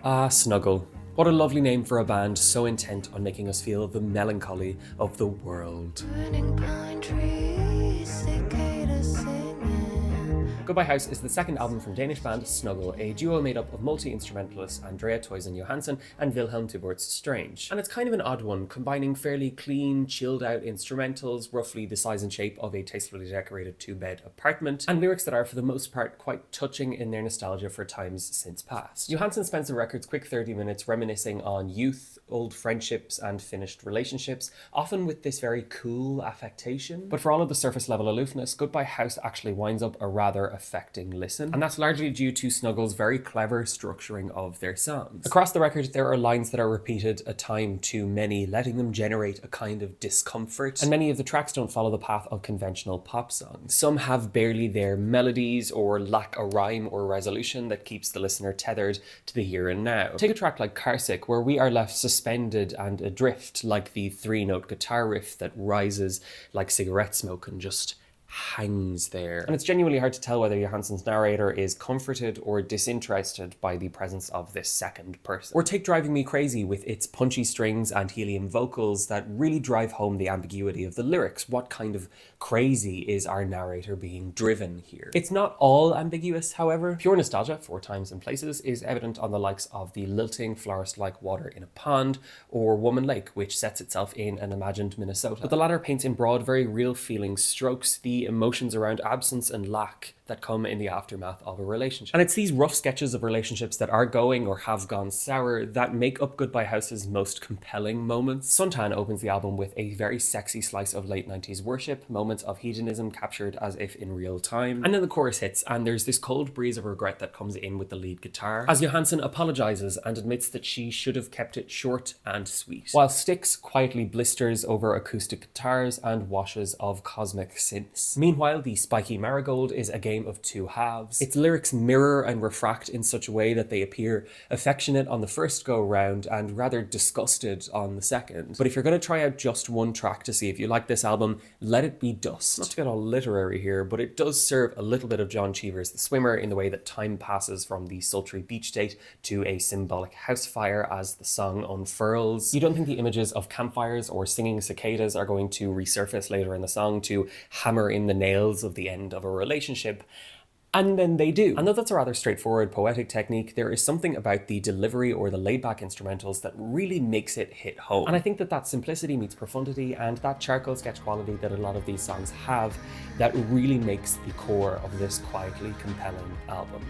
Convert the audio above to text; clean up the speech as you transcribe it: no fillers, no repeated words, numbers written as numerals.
Ah, Snuggle. What a lovely name for a band so intent on making us feel the melancholy of the world. Burning pine trees, cicadas singing. Goodbyehouse is the second album from Danish band Snuggle, a duo made up of multi-instrumentalists Andrea Toysen Johansen and Wilhelm Tubortz Strange. And it's kind of an odd one, combining fairly clean, chilled-out instrumentals, roughly the size and shape of a tastefully decorated two-bed apartment, and lyrics that are, for the most part, quite touching in their nostalgia for times since past. Johansen spends the record's quick 30 minutes reminiscing on youth, old friendships, and finished relationships, often with this very cool affectation. But for all of the surface-level aloofness, Goodbyehouse actually winds up a rather affecting listen, and that's largely due to Snuggle's very clever structuring of their songs. Across the record, there are lines that are repeated a time too many, letting them generate a kind of discomfort, and many of the tracks don't follow the path of conventional pop songs. Some have barely their melodies or lack a rhyme or resolution that keeps the listener tethered to the here and now. Take a track like Carsick, where we are left suspended and adrift like the three-note guitar riff that rises like cigarette smoke and just hangs there. And it's genuinely hard to tell whether Johansen's narrator is comforted or disinterested by the presence of this second person. Or take Driving Me Crazy with its punchy strings and helium vocals that really drive home the ambiguity of the lyrics. What kind of crazy is our narrator being driven here? It's not all ambiguous, however. Pure nostalgia, for times and places, is evident on the likes of the lilting forest-like water in a pond, or Woman Lake, which sets itself in an imagined Minnesota. But the latter paints in broad, very real feeling strokes the emotions around absence and lack that come in the aftermath of a relationship. And it's these rough sketches of relationships that are going or have gone sour that make up Goodbyehouse's most compelling moments. Suntan opens the album with a very sexy slice of late 90s worship, moments of hedonism captured as if in real time. And then the chorus hits, and there's this cold breeze of regret that comes in with the lead guitar, as Johansen apologizes and admits that she should have kept it short and sweet, while Styx quietly blisters over acoustic guitars and washes of cosmic synths. Meanwhile, the spiky marigold is again of two halves. Its lyrics mirror and refract in such a way that they appear affectionate on the first go round and rather disgusted on the second. But if you're going to try out just one track to see if you like this album, let it be Dust. Not to get all literary here, but it does serve a little bit of John Cheever's The Swimmer in the way that time passes from the sultry beach date to a symbolic house fire as the song unfurls. You don't think the images of campfires or singing cicadas are going to resurface later in the song to hammer in the nails of the end of a relationship. And then they do. And though that's a rather straightforward poetic technique, there is something about the delivery or the laid-back instrumentals that really makes it hit home. And I think that simplicity meets profundity, and that charcoal sketch quality that a lot of these songs have, that really makes the core of this quietly compelling album.